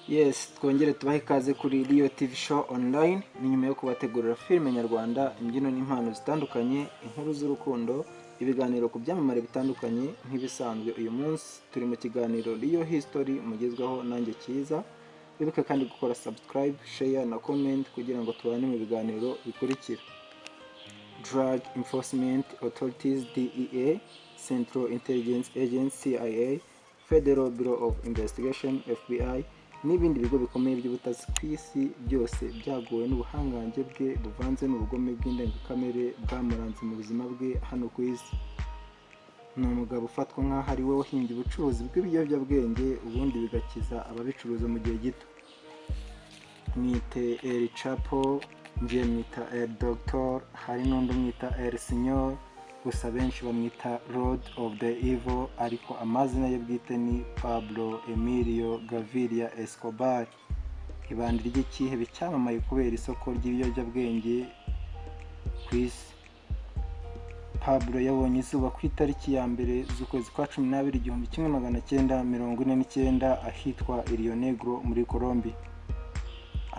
Yes, twongere tubahe ikaze kuri Rio TV Show online. Ni nyuma yo kubategurira filime nyarwanda, imbyino n'impano zitandukanye, inkuru z'urukundo, ibiganiro ku byamamare bitandukanye nk'ibisanzwe. Uyu munsi turi mu kiganiro Rio History mugezwaho nanjye Cyiza. Wibuke kandi gukora subscribe, share na comment kugira ngo tubane mu biganiro bikurikira. Drug Enforcement Authorities DEA, Central Intelligence Agency CIA, Federal Bureau of Investigation FBI n'ibindi bigo bikomeye by'ubutasi ku isi byose byagowe n'ubuhangange bwe buvanze n'ubugome bw'indengakamere bwamuranze mu buzima bwe hano ku isi. Ni umugabo ufatwa nk'aho ari we wahimbye ubucuruzi bw'ibiyobyabwenge ubundi bigakiza ababicuruza mu gihe gito. Mwite El Chapo, njye mwita El Doctor, hari n'undi umwita El Señor, gusa benshi bamwita Lord of the Evil, ariko amazina ye bwite ni Pablo Emilio Gaviria Escobar. Ibandi ry'ikihe cyamamaye kubera isoko ry'ibiyobyabwenge ku isi. Pablo yabonye izuba ku itariki ya mbere z'ukwezi kwa 12 1949 ahitwa Rio Negro muri Colombia.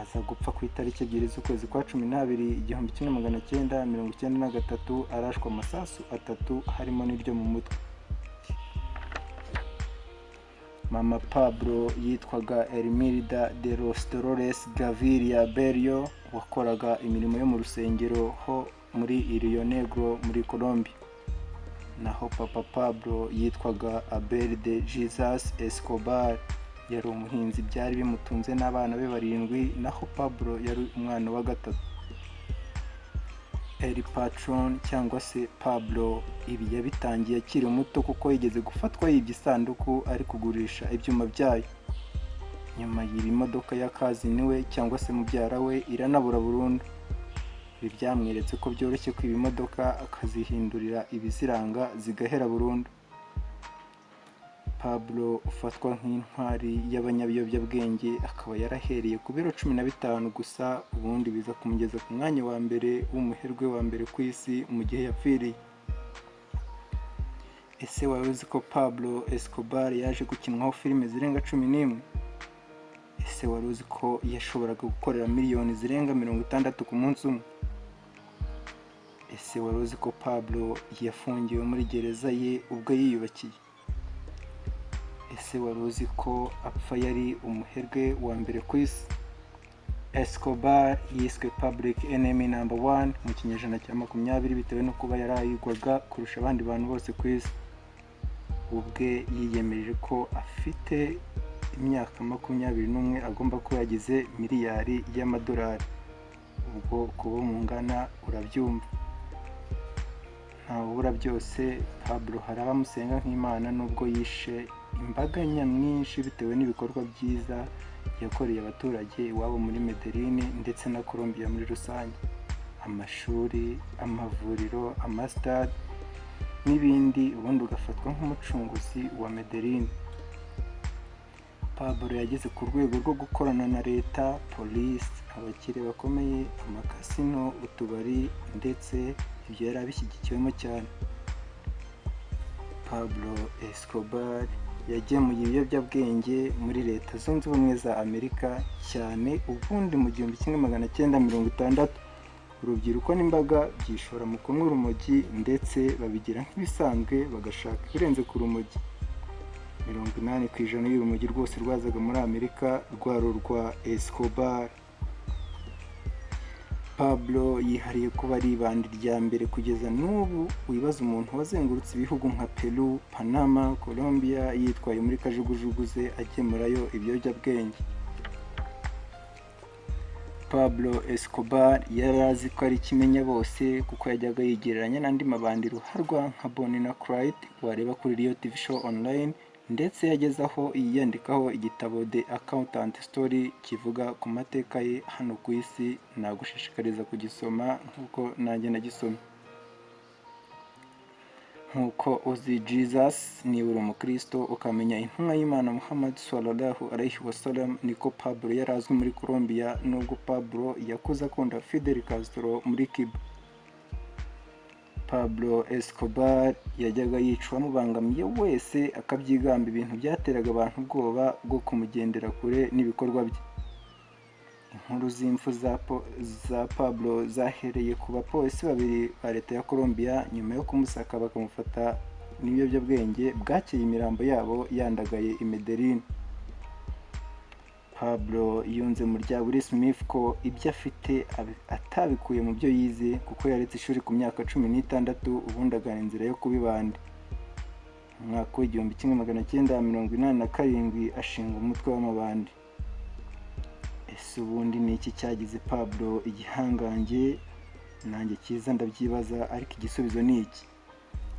Aza gupfa ku itariki 2 z'ukwezi kwa 12 1993 arashwa amasasu 3 harimo n'iryo mu mutwe. Mama Pablo yitwaga Ermilda de los Dolores Gaviria Berrio, wakoraga imirimo yo mu rusengero ho muri Rio Negro muri Colombia. Naho Papa Pablo yitwaga Abel de Jesus Escobar, yari umuhinzi byari bimutunze n'abana be 7, naho Pablo yari umwana wa gatatu. El Patron cyangwa se Pablo ibi yabitangiye akiri muto kuko yigeze gufatwa yibye isanduku ari kugurisha ibyuma byayo. Nyuma y'iri modoka ya kazini we cyangwa se mubyara we iranabura burundu. Ibi byamweretse ko byoroshye kwiba imodoka akazihindurira ibiziranga zigahera burundu. Pablo ufatwa nk'intwari y'abanyabiyobyabwenge akaba yarahereye ku biro 15 gusa, ubundi biza kumugeza ku mwanya wa mbere w'umuherwe wa mbere ku isi mu gihe yapfiriye. Ese wari uzi ko Pablo Escobar yaje gukinwaho filime zirenga 11? Ese wari uzi ko yashoboraga gukorera miliyoni zirenga 60 ku munsi umwe? Ese wari uzi ko Pablo yafungiwe muri gereza ye ubwo yiyubakiye? Ese wari uzi ko apfa yari umuherwe wa mbere ku isi? Escobar yiswe Public Enemy number 1 mu kinyejana cya 20 bitewe no kuba yarayigwaga kurusha abandi bantu bose ku isi. Ubwe yiyemeje ko afite imyaka 21 agomba kuba yagize miliyari y'amadolari. Ubwo kuba mu ngana urabyumva. Ntawubura byose, Pablo hari abamusenga nk'Imana nubwo yishe imbaga nyamwinshi bitewe n'ibikorwa byiza yakoreye abaturage iwabo muri Medellin ndetse na Colombia muri rusange. Amashuri, amavuriro, amastade n'ibindi, ubundi ugafatwa nk'umucunguzi wa Medellin. Pablo yageze ku rwego rwo gukorana na leta, polisi, abakire bakomeye, amakasino, utubari, ndetse ibyo yari abishyigikiwemo cyane. Pablo Escobar yagemuye ibiyobyabwenge muri Leta Zunze Ubumwe za Amerika cyane, ubundi mu 1960 urubyiruko n'imbaga byishora mu kunywa urumogi ndetse babigira nk'ibisanzwe bagashaka ibirenze ku rumogi. 80% y'urumogi rwose rwazaga muri Amerika rwari urwa Escobar. Pablo yihariye kuba ari ibandi rya mbere kugeza n'ubu wibaza umuntu wazengurutse ibihugu nka Peru, Panama, Colombia yitwaye muri kajugujugu ze agemurayo ibiyobyabwenge. Pablo Escobar yari azi ko ari kimenya bose kuko yajyaga yigereranya n'andi mabandi ruharwa nka Bonnie na Clyde wareba kuri Rio TV Show online, ndetse yagezaho yiyandikaho igitabo The Accountant Story kivuga ku mateka ye hano ku isi. Nagushishikariza kugisoma nkuko nanjye nagisoma. Nkuko uzi Jesus ni uri umukristo ukamenya intumwa y'Imana Muhammad sallallahu alaihi wasallam, niko Pablo yarazwi muri Colombia, nubwo Pablo yakuze akunda Fidel Castro muri Cuba. Pablo Escobar yajyaga yicwa amubangamiye wese akabyigamba, ibintu byateraga abantu ubwoba bwo kumugendera kure n'ibikorwa bye. Inkuru z'impfu za Pablo zahereye ku bapolisi babiri ba leta ya Colombia nyuma yo kumusaka bakamufata n'ibiyobyabwenge. Bwakeye imirambo yabo yandagaye i Medellin. Pablo yunze mu rya Will Smith ko ibyo afite atabikuye mu byo yize, kuko yaretse ishuri ku myaka 16 ubundi agana inzira yo kuba ibandi. Mu mwaka w'igihumbi 1987 ashinga umutwe w'amabandi. Ese ubundi ni iki cyagize Pablo igihangange? Nanjye cyiza ndabyibaza, ariko igisubizo ni iki.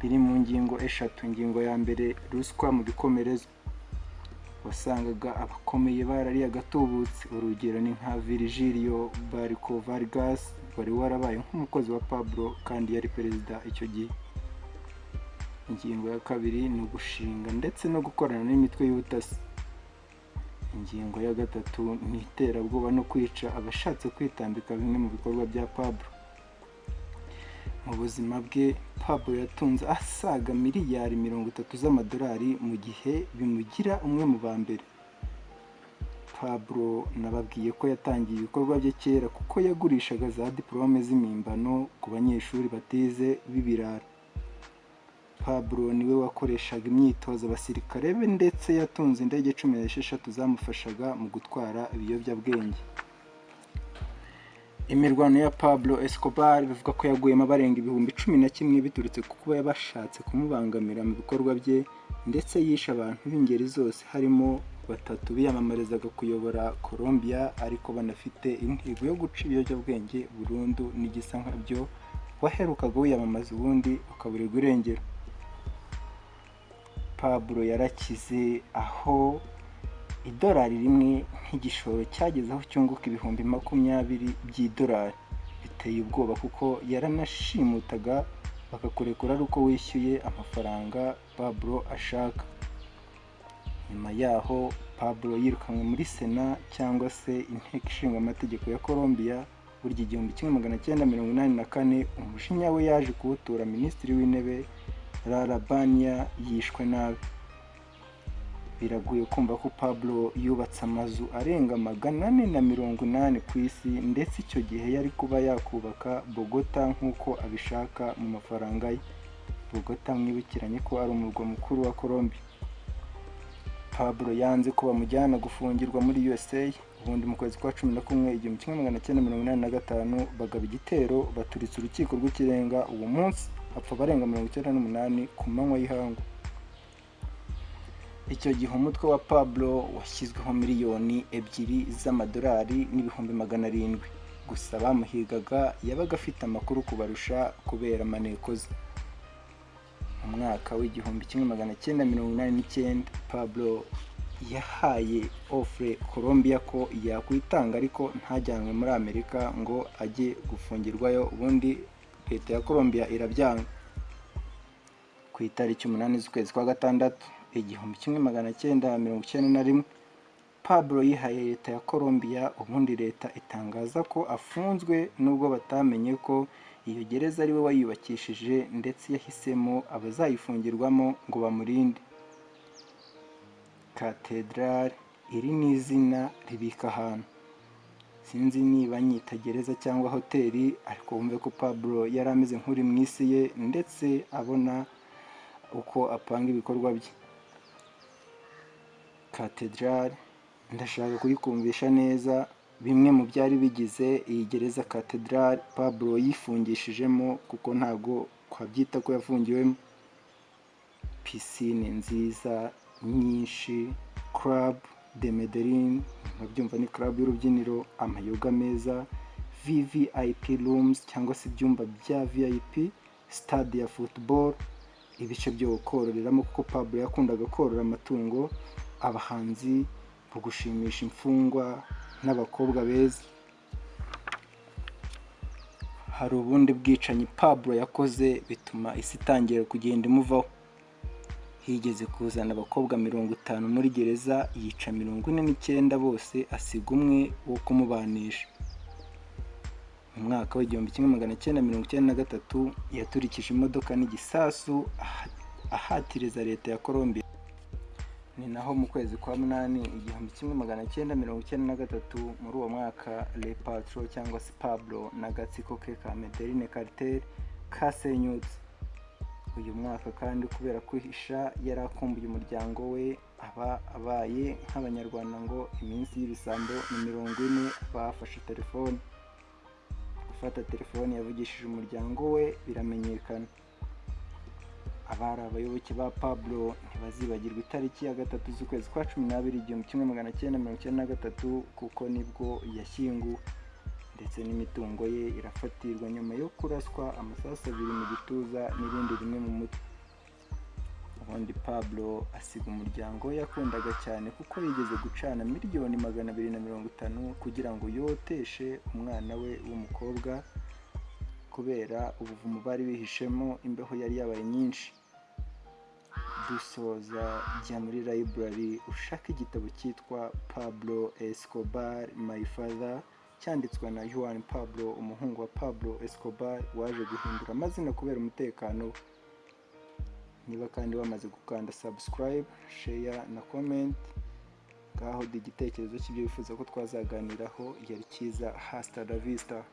Biri mu ngingo eshatu. Ingingo ya mbere, ruswa mu bikomerezo. Wasangaga abakomeye barariye agatubutse. Urugero ni nka Virgilio Barco Vargas, wari warabaye nk'umukozi wa Pablo kandi yari perezida icyo gihe. Ingingo ya kabiri ni ugushinga ndetse no gukorana n'imitwe y'ubutasi. Ingingo ya gatatu ni iterabwoba no kwica abashatse kwitambika bimwe mu bikorwa bya Pablo. Mu buzima bwe Pablo yatunze asaga miliyari 30 z'amadolari mu gihe bimugira umwe mu ba mbere. Pablo nababwiye ko yatangiye ibikorwa bye kera kuko yagurishaga za diplome z'imimbano ku banyeshuri batize b'ibirara. Pablo niwe wakoreshaga imyitozo abasirikare be, ndetse yatunze indege 16 zamufashaga mu gutwara ibiyobyabwenge. Imirwano ya Pablo Escobar bivuga ko yaguyemo abarenga 11,000 biturutse ku kuba yabashatse kumubangamira mu bikorwa bye, ndetse yishe abantu b'ingeri zose, harimo 3 biyamamarizaga kuyobora Colombia ariko banafite intego yo guca ibiyobyabwenge burundu n'igisa nkabyo, waherukaga wiyamamaza ubundi ukaburirwa irengero. Pablo yarakize aho idolari rimwe nk'igishoro cyagezeho cyunguka 20,000 by'idolari. Biteye ubwoba kuko yaranashimutaga bakakurekura ari uko wishyuye amafaranga Pablo ashaka. Nyuma yaho Pablo yirukanwe muri Sena cyangwa se inteko ishinga amategeko ya Colombia. Burya 1984 umujinya we yaje kuwutura minisitiri w'intebe Lara Bania yishwe nabi. Biraguye kumva ko Pablo yubatse amazu arenga 480 ku isi, ndetse icyo gihe yari kuba yakubaka Bogota nk'uko abishaka mu mafaranga ye. Bogota mwibukiranye ko ari umurwa mukuru wa Colombia. Pablo yanze ko bamujyana gufungirwa muri USA. Ubundi mu kwezi kwa 11 1985 bagaba igitero baturitse urukiko rw'ikirenga. Uwo munsi hapfa barenga 98 ku manywa y'ihangu. Icyo gihe umutwe wa Pablo washyizweho miliyoni 2 z'amadolari n'ibihumbi 700. Gusa bamuhigaga yabaga afite amakuru kubarusha kubera maneko ze. Mu mwaka w'igihumbi 1989 Pablo yahaye ofre Colombia ko yakwitanga ariko ntajyanwe muri Amerika ngo ajye gufungirwayo. Ubundi leta ya Colombia irabyanga. Ku itariki 8 z'ukwezi kwa gatandatu 1991 Pablo yihaye leta ya Colombia. Ubundi leta itangaza ko afunzwe nubwo batamenye ko iyo gereza ari we wayubakishije, ndetse yahisemo abazayifungirwamo ngo bamurinde. Cathedral iri ni izina ribika ahantu. Sinzi niba nyita gereza cyangwa hoteli, ariko wumve ko Pablo yari ameze nk'uri mu isi ye, ndetse abona uko apanga ibikorwa bye. Cathedral ndashaka kuyikumvisha neza bimwe mu byari bigize iyi gereza Cathedral Pablo yifungishijemo, kuko ntago kwabyita ko yafungiwemo. Piscine nziza nyinshi, Club de Medellin, babyumva ni club y'urubyiniro, amayoga meza, VVIP rooms cyangwa se ibyumba bya VIP, stade ya football, ibice byo kororeramo kuko Pablo yakundaga korora amatungo, abahanzi bo gushimisha imfungwa n'abakobwa beza. Hari ubundi bwicanyi Pablo yakoze bituma isi itangira kugenda imuvaho. Higeze kuzana abakobwa 50 muri gereza, yica 49 bose, asiga umwe wo kumubanisha. mu mwaka w'1993 yaturikije imodoka n'igisasu ahatiriza leta ya Colombia. Ni naho mu kwezi kwa munani 1993 muri uwo mwaka Le Patro cyangwa se Pablo n'agatsiko ke ka Medellin Cartel kasenyutse. Uyu mwaka kandi kubera kwihisha yari akumbuye umuryango we, aba abaye nk'abanyarwanda ngo iminsi y'ibisambo ni 40. Bafashe telefone, gufata telefone yavugishije umuryango we biramenyekana. Abari abayoboke ba Pablo ntibazibagirwa itariki ya 3 z'ukwezi kwa 12 1993 kuko nibwo yashyinguwe, ndetse n'imitungo ye irafatirwa nyuma yo kuraswa amasasu 2 mu gituza n'irindi rimwe mu mutwe. Ubundi Pablo asiga umuryango we yakundaga cyane kuko yigeze gucana miliyoni 250 kugira ngo yoteshe umwana we w'umukobwa kubera ubuvumo bari bihishemo, imbeho yari yabaye nyinshi. Dusoza jya muri library ushaka igitabo cyitwa Pablo Escobar My Father, cyanditswe na Juan Pablo, umuhungu wa Pablo Escobar waje guhindura amazina kubera umutekano. Niba kandi wamaze gukanda subscribe, share na comment, ngaho igitekerezo cy'ibyo wifuza ko twazaganiraho. Yari Cyiza, hasta la vista.